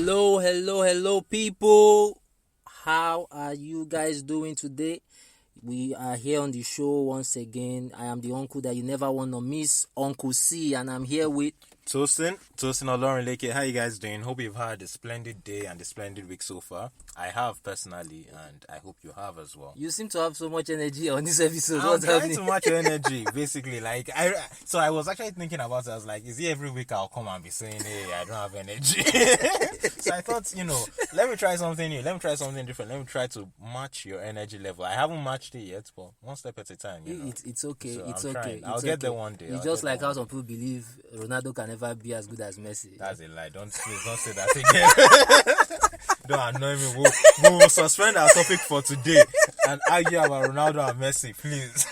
Hello, people. How are you guys doing today? We are here on the show once again. I am the uncle that you never want to miss, Uncle C, and I'm here with Tosin Olorinleke. How you guys doing? Hope you've had a splendid day and a splendid week so far. I have personally, and I hope you have as well. You seem to have so much energy on this episode. I'm What's trying happening? to match your energy, basically. So I was actually thinking about it. I was like, is it every week I'll come and be saying, hey, I don't have energy? So I thought, let me try something new. Let me try something different. Let me try to match your energy level. I haven't matched it yet, but one step at a time. It's okay. So it's I'm okay. trying. I'll get there one day. It's just like how some people believe Ronaldo can never be as good as Messi. That's a lie. Don't say that again. Don't annoy me. We will suspend our topic for today and argue about Ronaldo and Messi, please.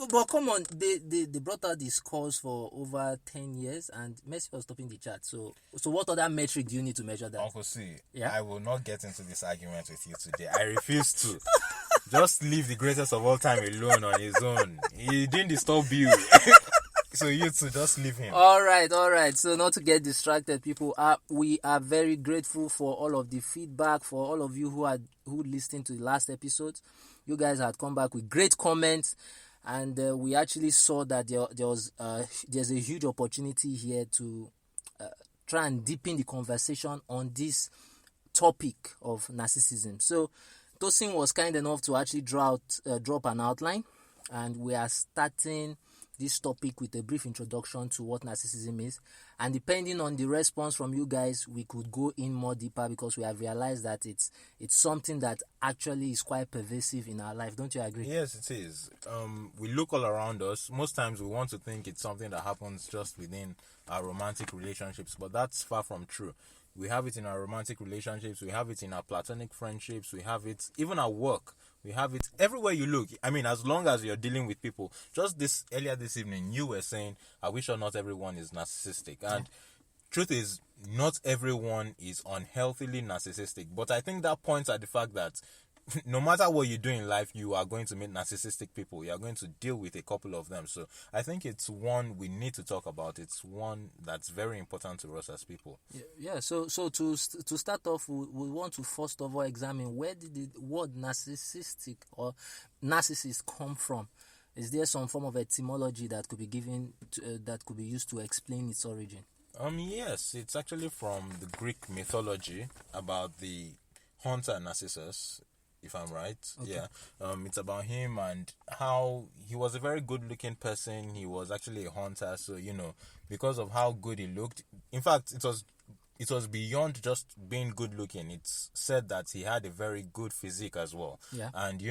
But come on, they brought out the scores for over 10 years and Messi was topping the chart. So what other metric do you need to measure that? Uncle C, Yeah? I will not get into this argument with you today. I refuse to. Just leave the greatest of all time alone on his own. He didn't disturb you. So you two, just leave him. All right. So not to get distracted, people, we are very grateful for all of the feedback, for all of you who listened to the last episodes. You guys had come back with great comments, and we actually saw that there's a huge opportunity here to try and deepen the conversation on this topic of narcissism. So Tosin was kind enough to actually drop an outline, and we are starting this topic with a brief introduction to what narcissism is, and depending on the response from you guys, we could go in more deeper because we have realized that it's something that actually is quite pervasive in our life. Don't you agree? Yes, it is. We look all around us. Most times we want to think it's something that happens just within our romantic relationships, but that's far from true. We have it in our romantic relationships, we have it in our platonic friendships, we have it even at work. We have it everywhere you look. I mean, as long as you're dealing with people. Just earlier this evening, you were saying, are we sure not everyone is narcissistic? And truth is, not everyone is unhealthily narcissistic. But I think that points at the fact that no matter what you do in life, you are going to meet narcissistic people. You are going to deal with a couple of them. So I think it's one we need to talk about. It's one that's very important to us as people. Yeah. So to start off, we want to first of all examine where did the word narcissistic or narcissist come from. Is there some form of etymology that could be given that could be used to explain its origin? Yes, it's actually from the Greek mythology about the hunter Narcissus, if I'm right. Okay. Yeah. It's about him and how he was a very good-looking person. He was actually a hunter, so because of how good he looked. In fact, it was beyond just being good-looking. It's said that he had a very good physique as well. Yeah. And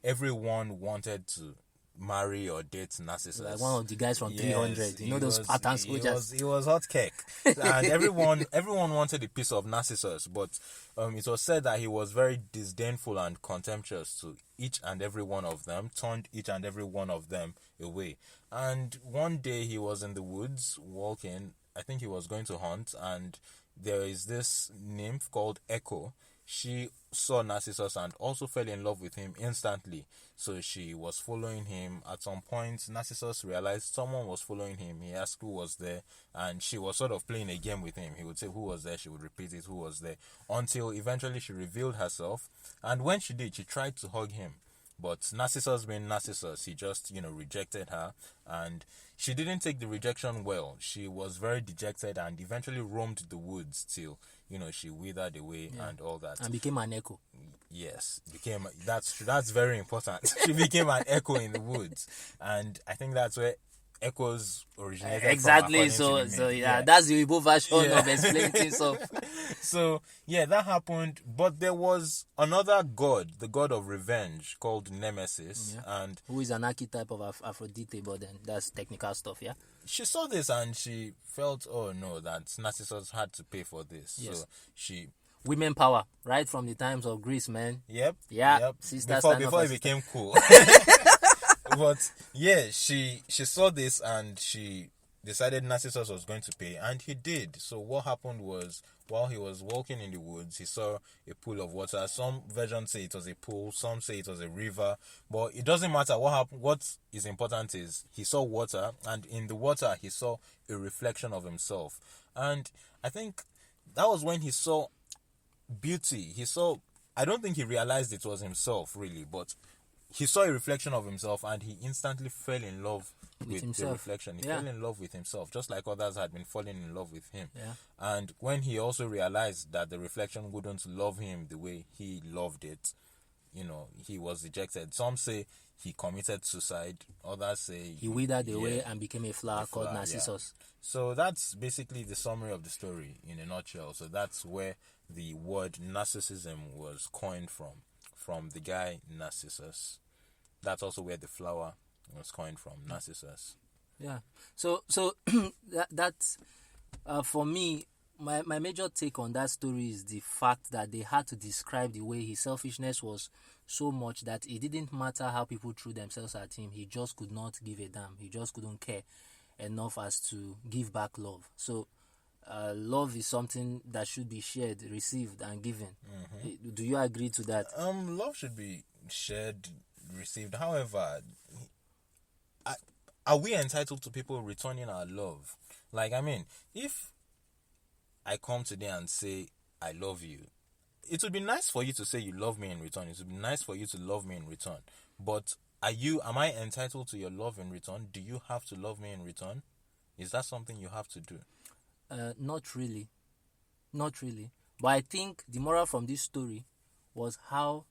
everyone wanted to marry or date Narcissus. Like one of the guys from 300, those Spartan soldiers. He was hot cake, and everyone wanted a piece of Narcissus. But it was said that he was very disdainful and contemptuous to each and every one of them, turned each and every one of them away. And one day he was in the woods walking. I think he was going to hunt, and there is this nymph called Echo. She saw Narcissus and also fell in love with him instantly. So she was following him. At some point, Narcissus realized someone was following him. He asked who was there, and she was sort of playing a game with him. He would say who was there, she would repeat it, who was there, until eventually she revealed herself. And when she did, she tried to hug him. But Narcissus being Narcissus, he just, rejected her. And she didn't take the rejection well. She was very dejected and eventually roamed the woods till, she withered away and all that. And became an echo. Yes, that's very important. She became an echo in the woods. And I think that's where echoes originated exactly. From, so that's the Igbo version of explaining things off. So that happened, but there was another god, the god of revenge, called Nemesis, and who is an archetype of Aphrodite, but then that's technical stuff. Yeah, she saw this and she felt, oh no, that Narcissus had to pay for this. Yes. So she women power, right from the times of Greece, man. Yep. Sisters before it became cool. But she saw this and she decided Narcissus was going to pay, and he did. So what happened was, while he was walking in the woods, he saw a pool of water. Some versions say it was a pool, some say it was a river, but it doesn't matter what happened. What is important is he saw water, and in the water he saw a reflection of himself. And I think that was when he saw beauty. He saw, I don't think he realized it was himself really, but he saw a reflection of himself and he instantly fell in love with the reflection. He fell in love with himself, just like others had been falling in love with him. Yeah. And when he also realized that the reflection wouldn't love him the way he loved it, he was dejected. Some say he committed suicide. Others say he withered away and became a flower called Narcissus. Yeah. So that's basically the summary of the story in a nutshell. So that's where the word narcissism was coined from the guy Narcissus. That's also where the flower was coined from, Narcissus. Yeah. So that's for me, my major take on that story is the fact that they had to describe the way his selfishness was so much that it didn't matter how people threw themselves at him. He just could not give a damn. He just couldn't care enough as to give back love. So love is something that should be shared, received, and given. Mm-hmm. Do you agree to that? Love should be shared, received. However, are we entitled to people returning our love? Like, I mean, if I come today and say I love you, it would be nice for you to say you love me in return. It would be nice for you to love me in return. But am I entitled to your love in return? Do you have to love me in return? Is that something you have to do? Not really. Not really. But I think the moral from this story was, how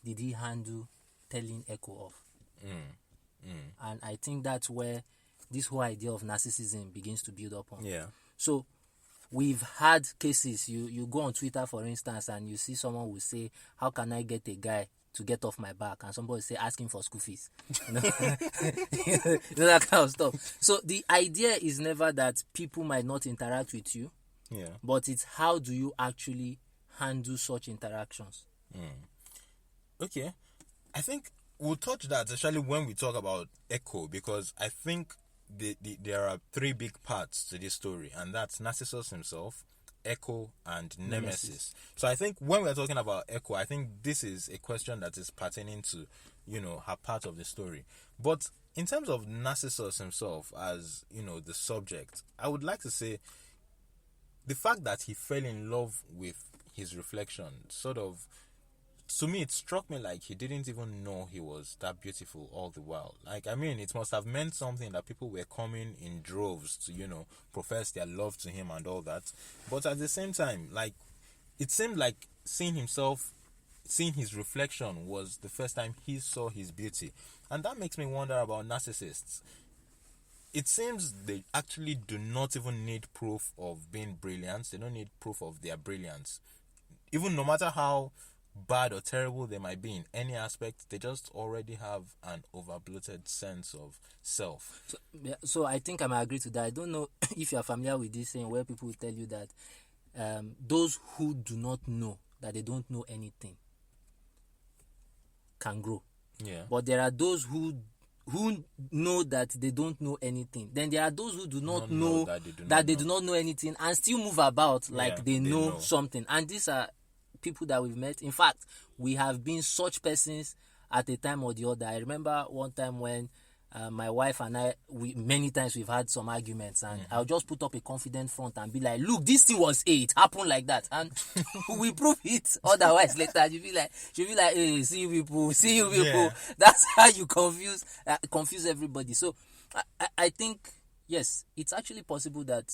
did he handle telling Echo off? And I think that's where this whole idea of narcissism begins to build up on. Yeah. So we've had cases. You go on Twitter, for instance, and you see someone will say, how can I get a guy to get off my back? And somebody say, asking for school fees. That kind of stuff. So the idea is never that people might not interact with you. Yeah. But it's how do you actually handle such interactions. Okay. I think we'll touch that, especially when we talk about Echo, because I think there are three big parts to this story, and that's Narcissus himself, Echo, and Nemesis. So I think when we're talking about Echo, I think this is a question that is pertaining to, her part of the story. But in terms of Narcissus himself as, the subject, I would like to say the fact that he fell in love with his reflection sort of, to me, it struck me like he didn't even know he was that beautiful all the while. Like, I mean, it must have meant something that people were coming in droves to, profess their love to him and all that. But at the same time, like, it seemed like seeing his reflection was the first time he saw his beauty. And that makes me wonder about narcissists. It seems they actually do not even need proof of being brilliant. They don't need proof of their brilliance. Even no matter how bad or terrible they might be in any aspect, they just already have an overbloated sense of self. So I think I might agree to that. I don't know if you are familiar with this saying where people tell you that those who do not know that they don't know anything can grow. Yeah. But there are those who know that they don't know anything. Then there are those who do not know that they do not know anything and still move about like they know something. And these are people that we've met. In fact, we have been such persons at a time or the other. I remember one time when my wife and I, many times we've had some arguments, and I'll just put up a confident front and be like, look, this thing was it happened like that, and we prove it. Otherwise later she'll be like, hey, see you people. Yeah. That's how you confuse everybody. So I think, yes, it's actually possible that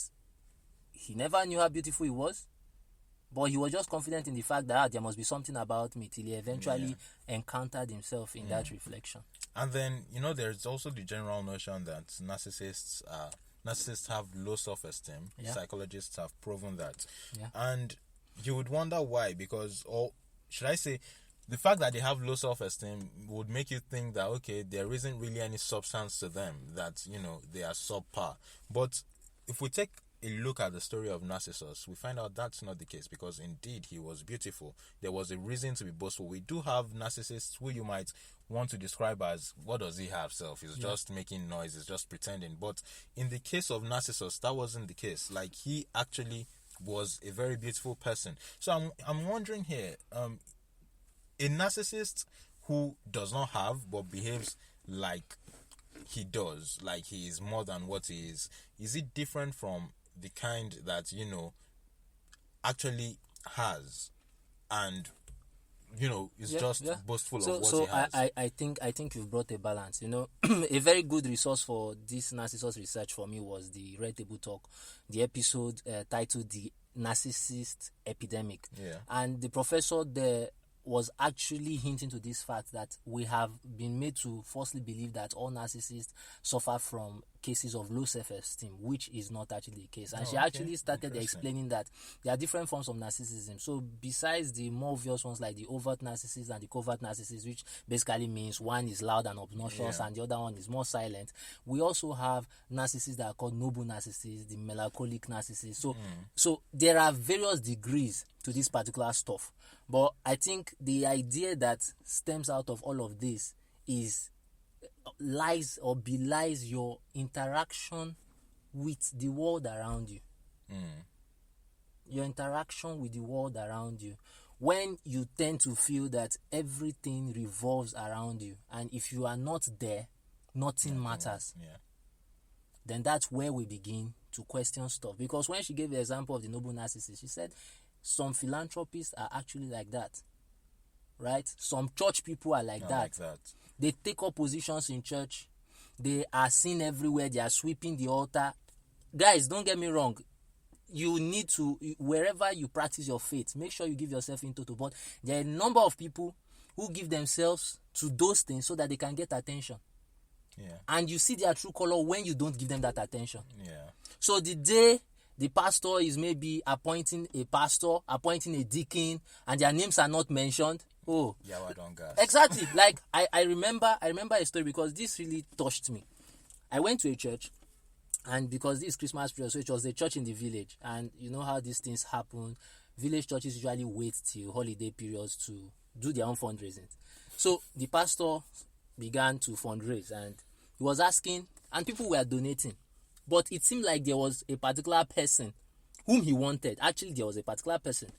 he never knew how beautiful he was, but he was just confident in the fact that there must be something about me, till he eventually encountered himself in that reflection. And then, there's also the general notion that narcissists have low self-esteem. Yeah. Psychologists have proven that. Yeah. And you would wonder why, because, or should I say, the fact that they have low self-esteem would make you think that, okay, there isn't really any substance to them, that, they are subpar. But if we take a look at the story of Narcissus, we find out that's not the case, because indeed he was beautiful. There was a reason to be boastful. We do have narcissists who you might want to describe as, what does he have self? He's just making noise, he's just pretending. But in the case of Narcissus, that wasn't the case. Like, he actually was a very beautiful person. So I'm wondering here, a narcissist who does not have but behaves like he does, like he is more than what he is it different from the kind that, actually has, and is just boastful of what so he has. I think you've brought a balance. A very good resource for this Narcissus research for me was the Red Table Talk, the episode titled "The Narcissist Epidemic," and the professor there was actually hinting to this fact that we have been made to falsely believe that all narcissists suffer from cases of low self-esteem, which is not actually the case. And she actually started explaining that there are different forms of narcissism. So besides the more obvious ones like the overt narcissist and the covert narcissist, which basically means one is loud and obnoxious and the other one is more silent, we also have narcissists that are called noble narcissists, the melancholic narcissists. So there are various degrees to this particular stuff. But I think the idea that stems out of all of this is lies or belies your interaction with the world around you. Your interaction with the world around you. When you tend to feel that everything revolves around you, and if you are not there, nothing matters. Then that's where we begin to question stuff. Because when she gave the example of the noble narcissist, she said some philanthropists are actually like that, right? Some church people are like that. They take up positions in church. They are seen everywhere. They are sweeping the altar. Guys, don't get me wrong. You need to, wherever you practice your faith, make sure you give yourself into it. But there are a number of people who give themselves to those things so that they can get attention. And you see their true color when you don't give them that attention. So the day the pastor is maybe appointing a pastor, appointing a deacon, and their names are not mentioned. Exactly. Like I remember a story because this really touched me. I went to a church, and because this Christmas period, so it was a church in the village, and you know how these things happen. Village churches usually wait till holiday periods to do their own fundraising. So the pastor began to fundraise, and he was asking, and people were donating. But it seemed like there was a particular person whom he wanted. Actually, there was a particular person.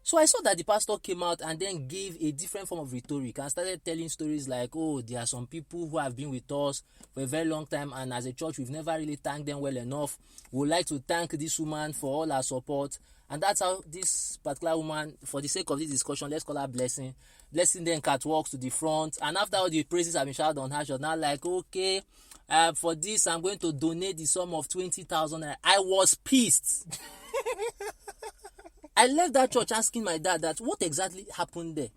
So I saw that the pastor came out and then gave a different form of rhetoric and started telling stories like, there are some people who have been with us for a very long time, and as a church, we've never really thanked them well enough. We would like to thank this woman for all her support. And that's how this particular woman, for the sake of this discussion, let's call her Blessing. Blessing then catwalks to the front. And after all the praises have been shouted on her, she was now like, okay, for this, I'm going to donate the sum of 20,000. I was pissed. I left that church asking my dad that what exactly happened there?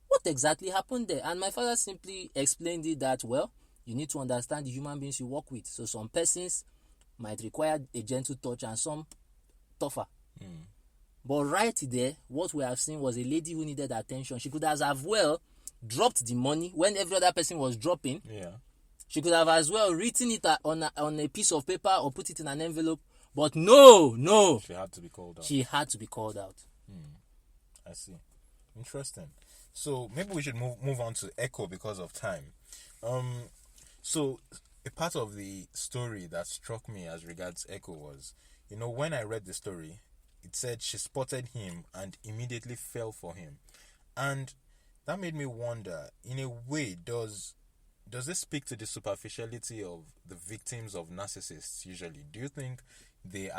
What exactly happened there? And my father simply explained it that, well, you need to understand the human beings you work with. So some persons might require a gentle touch and some tougher. But right there, what we have seen was a lady who needed attention. She could have as well dropped the money when every other person was dropping. She could have as well written it on a piece of paper or put it in an envelope. But no. She had to be called out. She had to be called out. I see. Interesting. So maybe we should move on to Echo because of time. So a part of the story that struck me as regards Echo was, when I read the story, it said she spotted him and immediately fell for him. And that made me wonder, in a way, does this speak to the superficiality of the victims of narcissists usually? Do you think they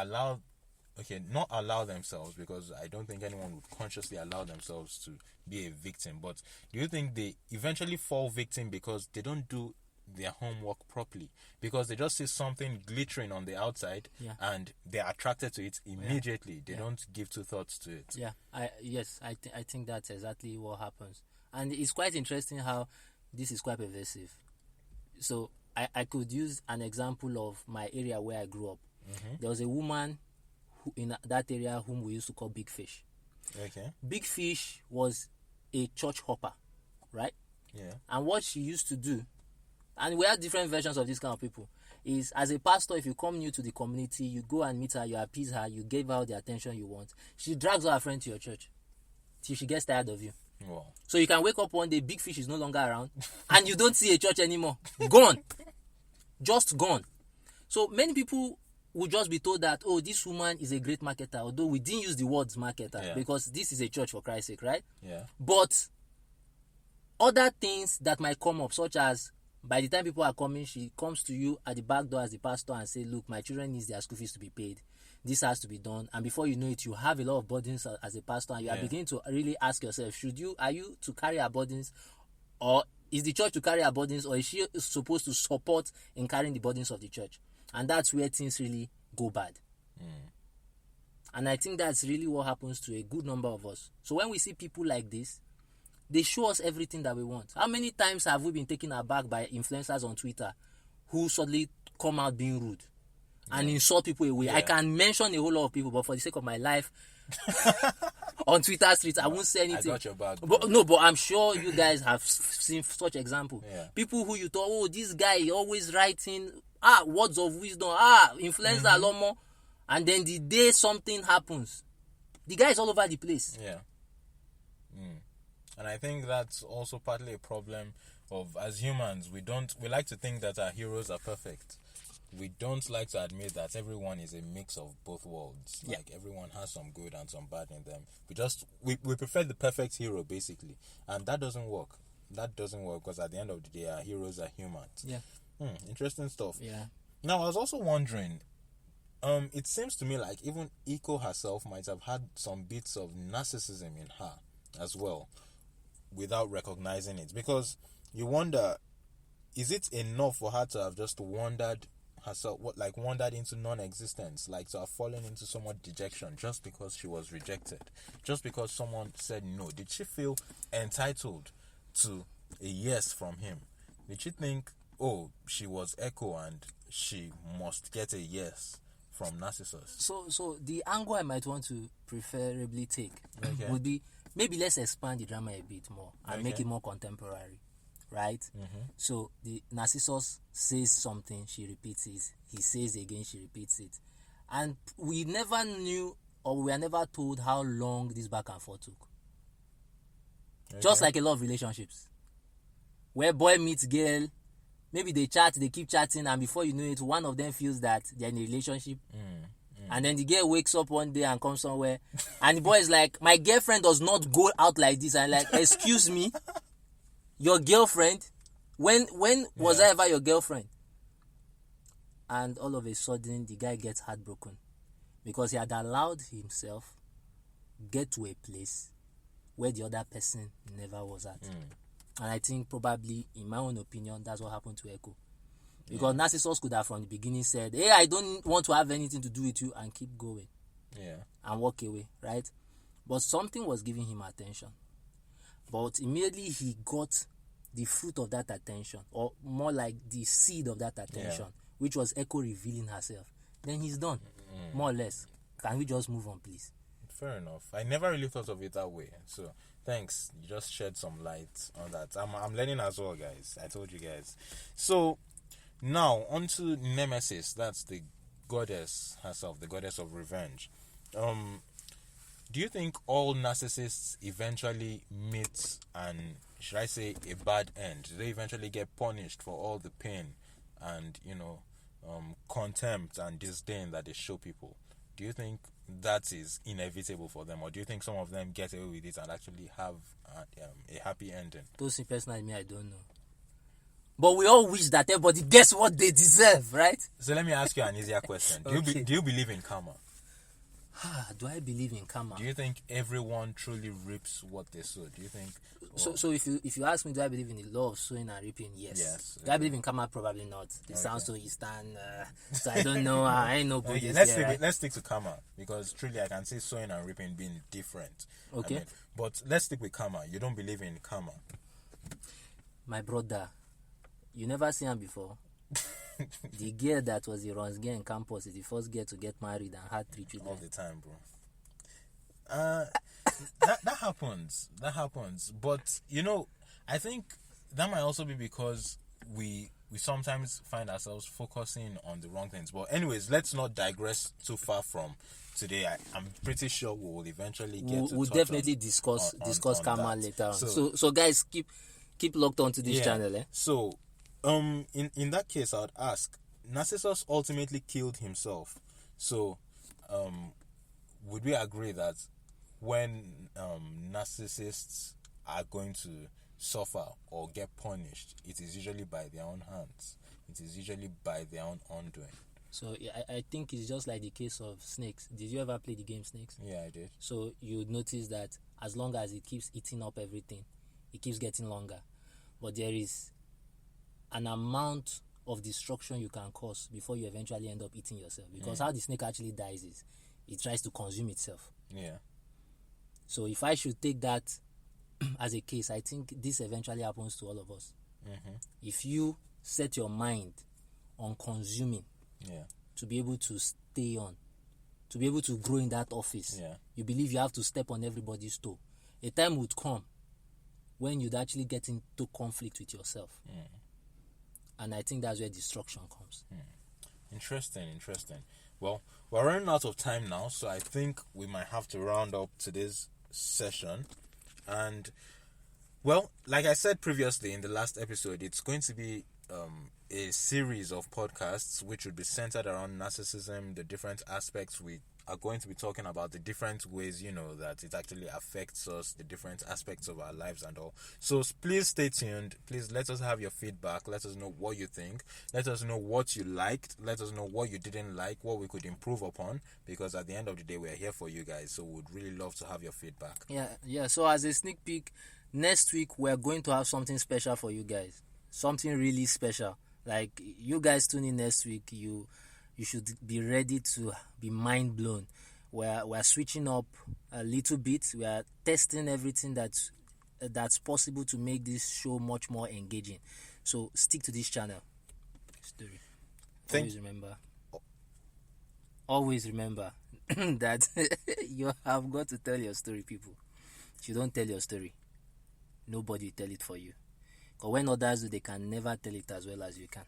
not allow themselves, because I don't think anyone would consciously allow themselves to be a victim, but do you think they eventually fall victim because they don't do their homework properly, because they just see something glittering on the outside and they're attracted to it immediately? They don't give two thoughts to it. I think that's exactly what happens. And it's quite interesting how this is quite pervasive. So I could use an example of my area where I grew up. There was a woman in that area whom we used to call Big Fish. Big Fish was a church hopper, right? And what she used to do, and we have different versions of these kind of people, is as a pastor, if you come new to the community, you go and meet her, you appease her, you give her the attention you want. She drags her friend to your church till she gets tired of you. Wow. So you can wake up one day, Big Fish is no longer around, and you don't see a church anymore. Gone. Just gone. So many people would just be told that, this woman is a great marketer, although we didn't use the words marketer because this is a church, for Christ's sake, right? But other things that might come up, such as By the time people are coming, she comes to you at the back door as the pastor and say, look, my children needs their school fees to be paid. This has to be done. And before you know it, you have a lot of burdens as a pastor, and you are beginning to really ask yourself, are you to carry our burdens, or is the church to carry our burdens, or is she supposed to support in carrying the burdens of the church? And that's where things really go bad. And I think that's really what happens to a good number of us. So when we see people like this, they show us everything that we want. How many times have we been taken aback by influencers on Twitter who suddenly come out being rude and insult people away? I can mention a whole lot of people, but for the sake of my life, on Twitter streets, I won't say anything. I got your back, but I'm sure you guys have seen such example. People who you thought, oh, this guy always writing words of wisdom, influencer a lot more, and then the day something happens, the guy is all over the place. And I think that's also partly a problem of, as humans, we like to think that our heroes are perfect. We don't like to admit that everyone is a mix of both worlds. Like, everyone has some good and some bad in them. We prefer the perfect hero, basically, and that doesn't work. Because at the end of the day, our heroes are humans. Interesting stuff. Now, I was also wondering, it seems to me like even Iko herself might have had some bits of narcissism in her as well, without recognizing it. Because you wonder, is it enough for her to have just wandered herself, wandered into non-existence, like to have fallen into somewhat dejection just because she was rejected, just because someone said no? Did she feel entitled to a yes from him? Did she think, oh, she was Echo and she must get a yes from Narcissus? So the angle I might want to preferably take would be, maybe let's expand the drama a bit more and make it more contemporary, right? So the Narcissus says something, she repeats it. He says again, she repeats it. And we never knew, or we were never told how long this back and forth took. Just like a lot of relationships, where boy meets girl, maybe they chat, they keep chatting, and before you know it, one of them feels that they're in a relationship. And then the girl wakes up one day and comes somewhere, and the boy is like, my girlfriend does not go out like this. And like, excuse me, your girlfriend? When was I ever your girlfriend? And all of a sudden, the guy gets heartbroken because he had allowed himself get to a place where the other person never was at. And I think probably, in my own opinion, that's what happened to Echo. Because Narcissus could have from the beginning said, hey, I don't want to have anything to do with you, and keep going. And walk away, right? But something was giving him attention. But immediately he got the fruit of that attention, or more like the seed of that attention, which was Echo revealing herself. Then he's done, more or less. Can we just move on, please? Fair enough. I never really thought of it that way. So thanks. You just shed some light on that. I'm learning as well, guys. I told you guys. So now on to Nemesis. That's the goddess herself, the goddess of revenge. Do you think all narcissists eventually meet and, should I say, a bad end? Do they eventually get punished for all the pain and, contempt and disdain that they show people? Do you think that is inevitable for them, or do you think some of them get away with it and actually have a happy ending? Tosin, personally, me, I don't know. But we all wish that everybody gets what they deserve, right? So let me ask you an easier question. Do you believe in karma? Do I believe in karma? Do you think everyone truly reaps what they sow? Do you think? So if you ask me, do I believe in the law of sowing and reaping? Yes. Do I believe in karma? Probably not. It sounds so Eastern. So I don't know. I ain't no Buddhist. Let's stick to karma, because truly I can see sowing and reaping being different. Okay. But let's stick with karma. You don't believe in karma? My brother, you never seen him before. The girl that was the runs girl in campus is the first girl to get married and had 3 children. All the time, bro. That happens. But I think that might also be because we sometimes find ourselves focusing on the wrong things. But anyways, let's not digress too far from today. I'm pretty sure we will eventually get to we'll definitely discuss karma later on. So guys, keep locked onto this channel. So in that case, I would ask, Narcissus ultimately killed himself. So would we agree that when narcissists are going to suffer or get punished, it is usually by their own hands. It is usually by their own undoing. So I think it's just like the case of snakes. Did you ever play the game Snakes? Yeah, I did. So you notice that as long as it keeps eating up everything, it keeps getting longer. But there is an amount of destruction you can cause before you eventually end up eating yourself. Because how the snake actually dies is it tries to consume itself. Yeah. So if I should take that as a case, I think this eventually happens to all of us. If you set your mind on consuming, to be able to stay on, to be able to grow in that office, you believe you have to step on everybody's toe. A time would come when you'd actually get into conflict with yourself. And I think that's where destruction comes. Interesting. Well, we're running out of time now, so I think we might have to round up today's session. And, well, like I said previously in the last episode, it's going to be a series of podcasts which would be centered around narcissism, the different aspects. We are going to be talking about the different ways, that it actually affects us, the different aspects of our lives and all. So please stay tuned. Please let us have your feedback. Let us know what you think. Let us know what you liked. Let us know what you didn't like, what we could improve upon, because at the end of the day, we're here for you guys. So we'd really love to have your feedback. Yeah. So as a sneak peek, next week we're going to have something special for you guys. Something really special. Like, you guys tune in next week, you should be ready to be mind blown. We're switching up a little bit. We are testing everything that's possible to make this show much more engaging. So stick to this channel. Story. Always remember that you have got to tell your story, people. If you don't tell your story, nobody will tell it for you. Because when others do, they can never tell it as well as you can.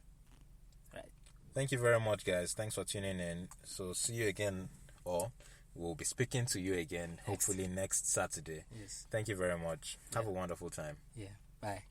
Right. Thank you very much, guys. Thanks for tuning in. So see you again, or we'll be speaking to you again, hopefully next Saturday. Yes. Thank you very much. Have a wonderful time. Yeah. Bye.